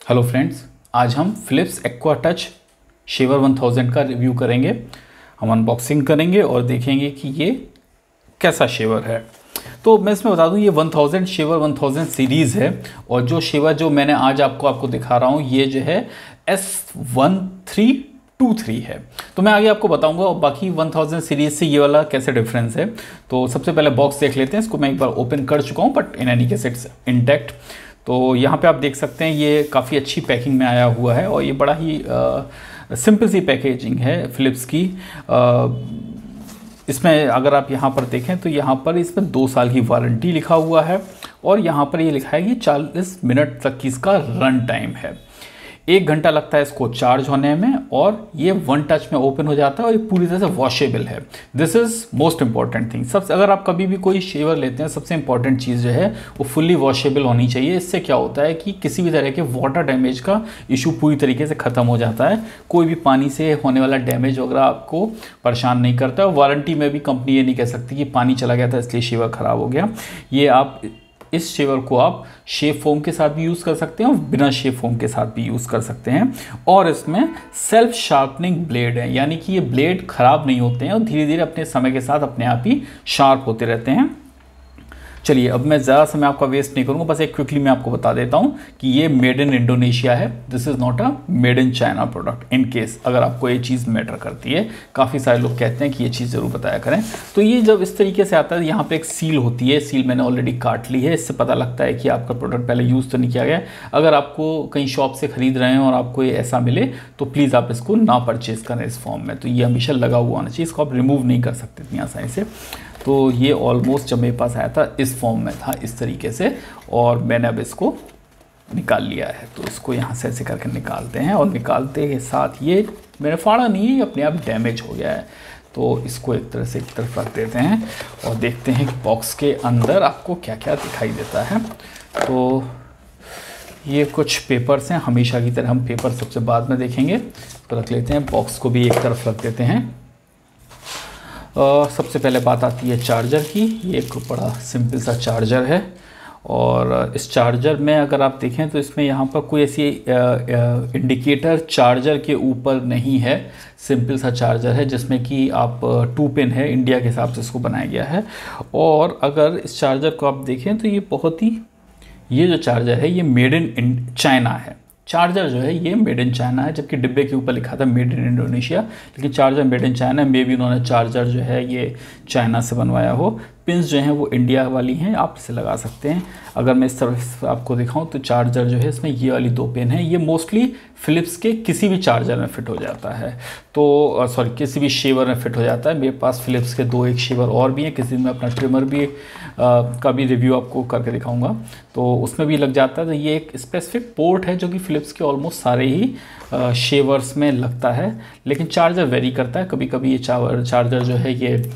Hello friends, आज हम Philips aqua touch shaver 1000 का रिव्यू करेंगे। हम अनबॉक्सिंग करेंगे और देखेंगे कि ये कैसा शेवर है। तो मैं इसमें बता दूं, ये 1000 शेवर 1000 सीरीज़ है और जो शेवर जो मैंने आज आपको दिखा रहा हूँ ये जो है S1323 है। तो मैं आगे आपको बताऊंगा और बाकी 1000 सीरीज़ से ये वाला कैसे डिफरेंस है। तो सबसे पहले बॉक्स देख लेते हैं। इसको मैं एक बार ओपन कर चुका हूँ but in any case it's intact. तो यहाँ पे आप देख सकते हैं ये काफ़ी अच्छी पैकिंग में आया हुआ है और ये बड़ा ही सिंपल सी पैकेजिंग है फ़िलिप्स की। इसमें अगर आप यहाँ पर देखें तो यहाँ पर इसमें 2 साल की वारंटी लिखा हुआ है और यहाँ पर ये लिखा है कि 40 मिनट तक की इसका रन टाइम है। 1 घंटा लगता है इसको चार्ज होने में और ये 1 टच में ओपन हो जाता है और ये पूरी तरह से वॉशेबल है। This is most important thing. सबसे अगर आप कभी भी कोई शेवर लेते हैं, सबसे इंपॉर्टेंट चीज़ जो है वो फुल्ली वॉशेबल होनी चाहिए। इससे क्या होता है कि किसी भी तरह के वाटर डैमेज का इशू पूरी तरीके से ख़त्म हो जाता है। कोई भी पानी से होने वाला डैमेज वगैरह आपको परेशान नहीं करता। वारंटी में भी कंपनी ये नहीं कह सकती कि पानी चला गया था इसलिए शेवर ख़राब हो गया। ये आप इस शेवर को आप शेव फोम के साथ भी यूज़ कर सकते हैं और बिना शेव फोम के साथ भी यूज़ कर सकते हैं। और इसमें सेल्फ शार्पनिंग ब्लेड है, यानी कि ये ब्लेड ख़राब नहीं होते हैं और धीरे धीरे अपने समय के साथ अपने आप ही शार्प होते रहते हैं। चलिए, अब मैं ज़्यादा समय आपका वेस्ट नहीं करूँगा, बस एक क्विकली मैं आपको बता देता हूँ कि ये मेड इन इंडोनेशिया है। This is not a made in China product. In case अगर आपको ये चीज़ मैटर करती है, काफ़ी सारे लोग कहते हैं कि ये चीज़ ज़रूर बताया करें। तो ये जब इस तरीके से आता है, यहाँ पर एक सील होती है। सील मैंने ऑलरेडी काट ली है। इससे पता लगता है कि आपका प्रोडक्ट पहले यूज़ तो नहीं किया गया। अगर आपको कहीं शॉप से ख़रीद रहे हैं और आपको ये ऐसा मिले तो प्लीज़ आप इसको ना परचेज़ करें इस फॉर्म में। तो ये हमेशा लगा हुआ होना चाहिए, इसको आप रिमूव नहीं कर सकते इतनी आसानी से। तो ये ऑलमोस्ट जब मेरे पास आया था इस फॉर्म में था, इस तरीके से, और मैंने अब इसको निकाल लिया है। तो इसको यहाँ से ऐसे करके निकालते हैं और निकालते के साथ ये मैंने फाड़ा नहीं है, ये अपने आप डैमेज हो गया है। तो इसको एक तरह से एक तरफ रख देते हैं और देखते हैं कि बॉक्स के अंदर आपको क्या क्या दिखाई देता है। तो ये कुछ पेपर्स हैं, हमेशा की तरह हम पेपर सबसे बाद में देखेंगे। तो रख लेते हैं, बॉक्स को भी एक तरफ रख देते हैं। सबसे पहले बात आती है चार्जर की। ये एक बड़ा सिंपल सा चार्जर है और इस चार्जर में अगर आप देखें तो इसमें यहाँ पर कोई ऐसी इंडिकेटर चार्जर के ऊपर नहीं है। सिंपल सा चार्जर है जिसमें कि आप 2 पिन है, इंडिया के हिसाब से इसको बनाया गया है। और अगर इस चार्जर को आप देखें तो ये जो चार्जर है ये मेड इन चाइना है। चार्जर जो है ये मेड इन चाइना है, जबकि डिब्बे के ऊपर लिखा था मेड इन इंडोनेशिया, लेकिन चार्जर मेड इन चाइना। मे भी उन्होंने चार्जर जो है ये चाइना से बनवाया हो। पिंस जो हैं वो इंडिया वाली हैं, आप इसे लगा सकते हैं। अगर मैं इस तरफ से आपको दिखाऊं तो चार्जर जो है इसमें ये वाली 2 पिन है। ये मोस्टली फ़िलिप्स के किसी भी चार्जर में फ़िट हो जाता है। तो सॉरी, किसी भी शेवर में फ़िट हो जाता है। मेरे पास फ़िलिप्स के 2 एक शेवर और भी हैं, किसी में अपना ट्रिमर भी का भी रिव्यू आपको करके दिखाऊंगा, तो उसमें भी लग जाता है। तो ये एक स्पेसिफिक पोर्ट है जो कि फ़िलिप्स के ऑलमोस्ट सारे ही शेवर्स में लगता है, लेकिन चार्जर वेरी करता है। कभी कभी ये चार्जर जो है ये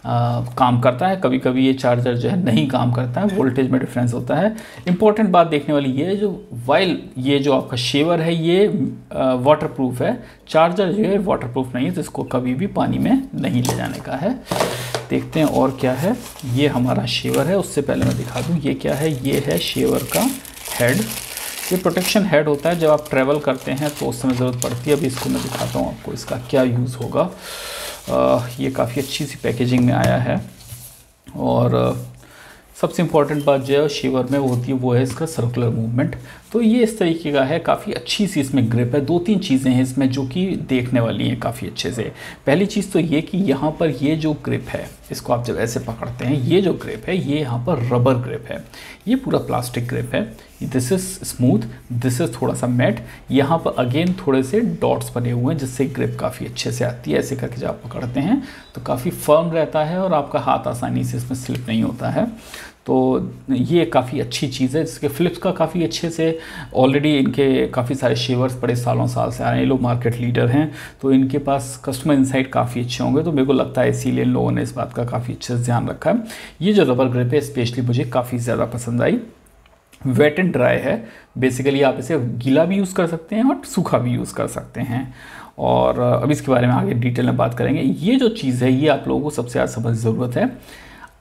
काम करता है, कभी कभी ये चार्जर जो है नहीं काम करता है, वोल्टेज में डिफरेंस होता है। इंपॉर्टेंट बात देखने वाली ये है, ये जो आपका शेवर है ये वाटरप्रूफ है। चार्जर जो है वाटरप्रूफ नहीं है, तो इसको कभी भी पानी में नहीं ले जाने का है। देखते हैं और क्या है। ये हमारा शेवर है। उससे पहले मैं दिखा दूँ ये क्या है। ये है शेवर का हेड। ये प्रोटेक्शन हेड होता है, जब आप ट्रैवल करते हैं तो उस समय ज़रूरत पड़ती है। अभी इसको मैं दिखाता हूँ आपको इसका क्या यूज़ होगा। ये काफ़ी अच्छी सी पैकेजिंग में आया है और सबसे इम्पॉर्टेंट बात जो है शेवर में वो होती है वो है इसका सर्कुलर मूवमेंट। तो ये इस तरीके का है, काफ़ी अच्छी सी इसमें ग्रिप है। 2-3 चीज़ें हैं इसमें जो कि देखने वाली हैं काफ़ी अच्छे से। पहली चीज़ तो ये कि यहाँ पर ये जो ग्रिप है, इसको आप जब ऐसे पकड़ते हैं, ये जो ग्रिप है ये यहाँ पर रबर ग्रिप है। ये पूरा प्लास्टिक ग्रिप है। This is smooth, this is थोड़ा सा मैट। यहाँ पर अगेन थोड़े से डॉट्स बने हुए हैं जिससे ग्रिप काफ़ी अच्छे से आती है। ऐसे करके जब आप पकड़ते हैं तो काफ़ी फर्म रहता है और आपका हाथ आसानी से इसमें स्लिप नहीं होता है। तो ये काफ़ी अच्छी चीज़ है। जिसके फ़िलिप्स का काफ़ी अच्छे से ऑलरेडी इनके काफ़ी सारे शेवर्स बड़े सालों साल से आ रहे हैं। ये लोग मार्केट लीडर हैं, तो इनके पास कस्टमर इंसाइट काफ़ी अच्छे होंगे। तो मेरे को लगता है इसीलिए इन लोगों ने इस बात का काफ़ी अच्छे से ध्यान रखा है। ये जो रबर ग्रिप है स्पेशली मुझे काफ़ी ज़्यादा पसंद आई। वेट एंड ड्राई है। बेसिकली आप इसे गीला भी यूज़ कर सकते हैं और सूखा भी यूज़ कर सकते हैं। और अब इसके बारे में आगे डिटेल में बात करेंगे। ये जो चीज़ है ये आप लोगों को सबसे ज़्यादा समझ ज़रूरत है।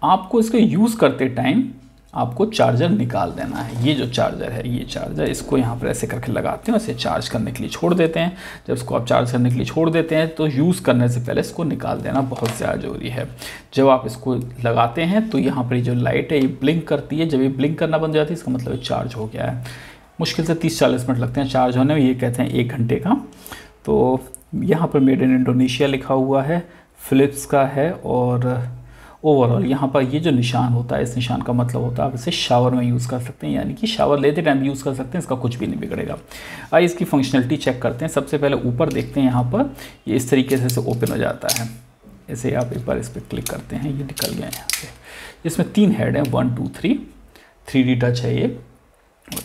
आपको इसको यूज़ करते टाइम आपको चार्जर निकाल देना है। ये जो चार्जर है, ये चार्जर, इसको यहाँ पर ऐसे करके लगाते हैं, इसे चार्ज करने के लिए छोड़ देते हैं। जब इसको आप चार्ज करने के लिए छोड़ देते हैं तो यूज़ करने से पहले इसको निकाल देना बहुत ज़्यादा ज़रूरी है। जब आप इसको लगाते हैं तो यहाँ पर जो लाइट है ये ब्लिंक करती है। जब ये ब्लिंक करना बंद हो जाती है इसका मतलब ये चार्ज हो गया है। मुश्किल से 30-40 मिनट लगते हैं चार्ज होने में, ये कहते हैं 1 घंटे का। तो यहाँ पर मेड इन इंडोनेशिया लिखा हुआ है, फ़िलिप्स का है। और ओवरऑल यहाँ पर ये जो निशान होता है, इस निशान का मतलब होता है आप इसे शावर में यूज़ कर सकते हैं, यानी कि शावर लेते टाइम यूज़ कर सकते हैं, इसका कुछ भी नहीं बिगड़ेगा। आइए इसकी फंक्शनलिटी चेक करते हैं। सबसे पहले ऊपर देखते हैं, यहाँ पर ये इस तरीके से ओपन हो जाता है। ऐसे आप एक बार इस पर क्लिक करते हैं, ये निकल गया है यहाँ से। इसमें 3 हेड हैं, 1 2 3, 3D टच है ये,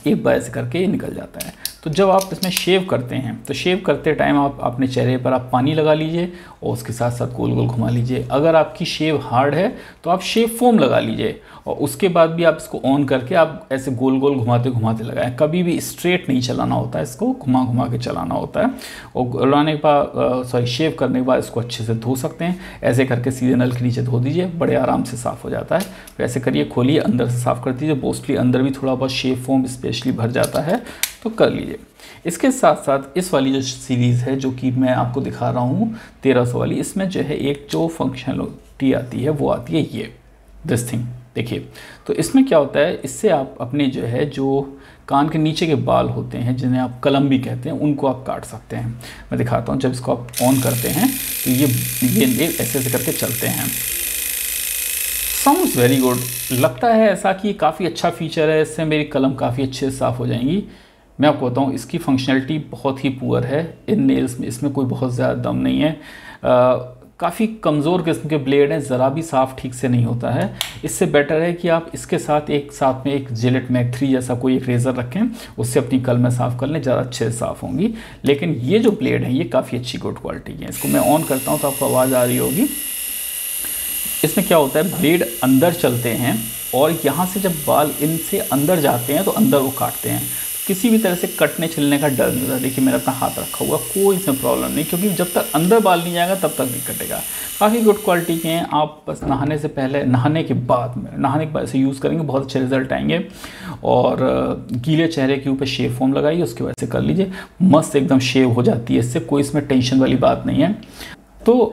एक बार ऐसे करके ये निकल जाता है। तो जब आप इसमें शेव करते हैं तो शेव करते टाइम आप अपने चेहरे पर आप पानी लगा लीजिए और उसके साथ साथ गोल गोल घुमा लीजिए। अगर आपकी शेव हार्ड है तो आप शेव फोम लगा लीजिए और उसके बाद भी आप इसको ऑन करके आप ऐसे गोल गोल घुमाते घुमाते लगाएं। कभी भी स्ट्रेट नहीं चलाना होता है, इसको घुमा घुमा के चलाना होता है। और लगाने के बाद शेव करने के बाद इसको अच्छे से धो सकते हैं। ऐसे करके सीधे नल के नीचे धो दीजिए, बड़े आराम से साफ़ हो जाता है। फिर ऐसे करिए, खोलिए, अंदर से साफ़ कर दीजिए। मोस्टली अंदर भी थोड़ा बहुत शेव फोम स्पेशली भर जाता है तो कर लीजिए। इसके साथ साथ इस वाली जो सीरीज़ है जो कि मैं आपको दिखा रहा हूँ 1300 वाली, इसमें जो है एक जो फंक्शनलिटी आती है वो आती है ये दिस थिंग। देखिए, तो इसमें क्या होता है, इससे आप अपने जो है जो कान के नीचे के बाल होते हैं जिन्हें आप कलम भी कहते हैं, उनको आप काट सकते हैं। मैं दिखाता हूँ। जब इसको आप ऑन करते हैं तो ये ऐसे ऐसे करके चलते हैं। Sounds very good. लगता है ऐसा कि काफ़ी अच्छा फीचर है, इससे मेरी कलम काफ़ी अच्छे से साफ़ हो जाएंगी। मैं आपको बताऊँ इसकी फंक्शनलिटी बहुत ही पुअर है। इन नेल्स में इसमें कोई बहुत ज़्यादा दम नहीं है। काफ़ी कमज़ोर किस्म के ब्लेड हैं, ज़रा भी साफ़ ठीक से नहीं होता है। इससे बेटर है कि आप इसके साथ में एक जिलेट मैक 3 जैसा कोई एक रेज़र रखें, उससे अपनी कलमें साफ़ कर लें, ज़्यादा अच्छे से साफ़ होंगी। लेकिन ये जो ब्लेड हैं ये काफ़ी अच्छी गुड क्वालिटी की है। इसको मैं ऑन करता हूँ तो आपको आवाज़ आ रही होगी। इसमें क्या होता है, ब्लेड अंदर चलते हैं और यहाँ से जब बाल इनसे अंदर जाते हैं तो अंदर वो काटते हैं। किसी भी तरह से कटने छिलने का डर नहीं होता। देखिए मैंने अपना हाथ रखा हुआ, कोई इसमें प्रॉब्लम नहीं, क्योंकि जब तक अंदर बाल नहीं जाएगा तब तक नहीं कटेगा। काफ़ी गुड क्वालिटी के हैं। आप बस नहाने से पहले, नहाने के बाद इसे यूज़ करेंगे, बहुत अच्छे रिजल्ट आएंगे। और गीले चेहरे के ऊपर शेव फोम लगाइए, उसके बाद से कर लीजिए, मस्त एकदम शेव हो जाती है इससे। कोई इसमें टेंशन वाली बात नहीं है। तो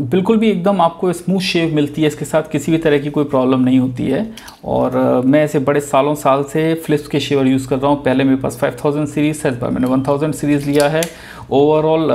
बिल्कुल भी एकदम आपको स्मूथ शेव मिलती है, इसके साथ किसी भी तरह की कोई प्रॉब्लम नहीं होती है। और मैं ऐसे बड़े साल से फ़िलिप्स के शेवर यूज़ कर रहा हूँ। पहले मेरे पास 5000 सीरीज़ है, इस बार मैंने 1000 सीरीज़ लिया है। ओवरऑल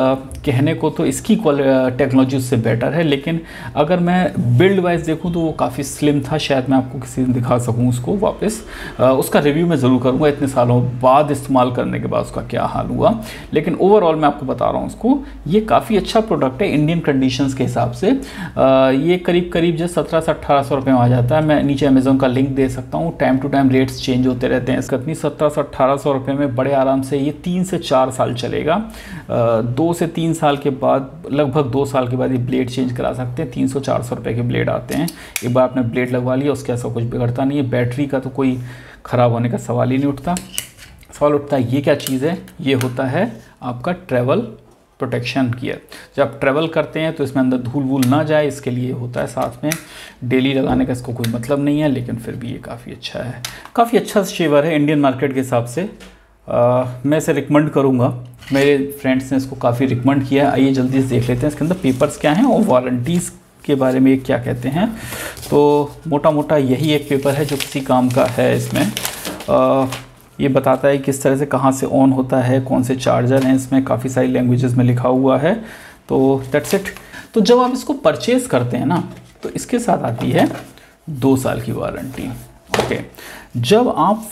कहने को तो इसकी टेक्नोलॉजी उससे बेटर है, लेकिन अगर मैं बिल्ड वाइज देखूं तो वो काफ़ी स्लिम था। शायद मैं आपको किसी दिन दिखा सकूं उसको वापस। उसका रिव्यू मैं ज़रूर करूंगा इतने सालों बाद इस्तेमाल करने के बाद उसका क्या हाल हुआ। लेकिन ओवरऑल मैं आपको बता रहा हूँ उसको, ये काफ़ी अच्छा प्रोडक्ट है इंडियन कंडीशंस के हिसाब से। ये करीब जो 1700 से 1800 रुपये में आ जाता है। मैं नीचे अमेज़ोन का लिंक दे सकता हूँ। Time to time rates change होते रहते हैं। इसका 1700 से 1800 रुपये में बड़े आराम से ये 3 से 4 साल चलेगा। 2 से 3 साल के बाद, लगभग 2 साल के बाद ये ब्लेड चेंज करा सकते हैं। 300-400 रुपये के ब्लेड आते हैं। एक बार आपने ब्लेड लगवा लिया उसके ऐसा कुछ बिगड़ता नहीं है। बैटरी का तो कोई ख़राब होने का सवाल ही नहीं उठता। सवाल उठता है ये क्या चीज़ है, ये होता है आपका ट्रैवल प्रोटेक्शन गियर। जब आप ट्रैवल करते हैं तो इसमें अंदर धूल वूल ना जाए, इसके लिए होता है साथ में। डेली लगाने का इसको कोई मतलब नहीं है, लेकिन फिर भी ये काफ़ी अच्छा है। काफ़ी अच्छा शेवर है इंडियन मार्केट के हिसाब से। मैं इसे रिकमेंड करूँगा। मेरे फ्रेंड्स ने इसको काफ़ी रिकमेंड किया है। आइए जल्दी से देख लेते हैं इसके अंदर पेपर्स क्या हैं और वारंटीज़ के बारे में क्या कहते हैं। तो मोटा मोटा यही एक पेपर है जो किसी काम का है। इसमें ये बताता है किस तरह से, कहाँ से ऑन होता है, कौन से चार्जर हैं। इसमें काफ़ी सारी लैंग्वेजेस में लिखा हुआ है। तो दैट्स इट। तो जब आप इसको परचेज़ करते हैं ना, तो इसके साथ आती है 2 साल की वारंटी। ओके, जब आप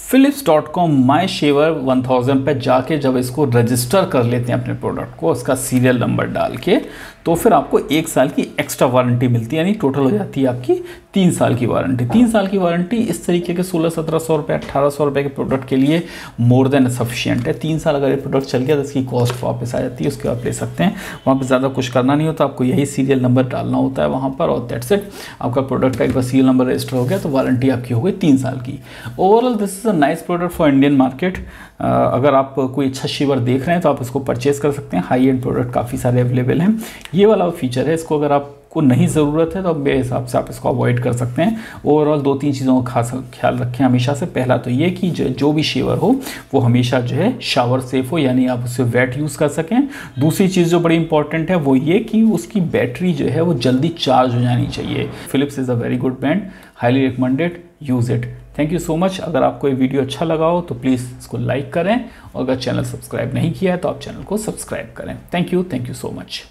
philips.com माई शेवर 1000 पे जाके जब इसको रजिस्टर कर लेते हैं अपने प्रोडक्ट को, उसका सीरियल नंबर डाल के, तो फिर आपको 1 साल की एक्स्ट्रा वारंटी मिलती है। यानी टोटल हो जाती है आपकी 3 साल की वारंटी। 3 साल की वारंटी इस तरीके के 1600-1700 रुपये, 1800 रुपये के प्रोडक्ट के लिए मोर देन सफिशिएंट है। 3 साल अगर ये प्रोडक्ट चल गया तो इसकी कॉस्ट वापस आ जाती है, उसके बाद ले सकते हैं। वहाँ पर ज़्यादा कुछ करना नहीं होता, आपको यही सीरियल नंबर डालना होता है वहाँ पर, और दैट्स इट। आपका प्रोडक्ट का एक बार सीरियल नंबर रजिस्टर हो गया तो वारंटी आपकी हो गई 3 साल की। Overall this is a nice product for Indian market. अगर आप कोई अच्छा शेवर देख रहे हैं तो आप इसको परचेज़ कर सकते हैं। हाई एंड प्रोडक्ट काफ़ी सारे अवेलेबल हैं। ये वाला फीचर है, इसको अगर आप आपको नहीं ज़रूरत है तो मेरे हिसाब से आप इसको अवॉइड कर सकते हैं। ओवरऑल 2-3 चीज़ों का खास ख्याल रखें हमेशा से। पहला तो ये कि जो भी शेवर हो वो हमेशा जो है शावर सेफ हो, यानी आप उसे वेट यूज़ कर सकें। दूसरी चीज़ जो बड़ी इंपॉर्टेंट है वो ये कि उसकी बैटरी जो है वो जल्दी चार्ज हो जानी चाहिए। Philips is a very good brand, highly recommended, use it. Thank you so much. अगर आपको ये वीडियो अच्छा लगा हो तो प्लीज़ इसको लाइक करें, और अगर चैनल सब्सक्राइब नहीं किया है तो आप चैनल को सब्सक्राइब करें। Thank you so much.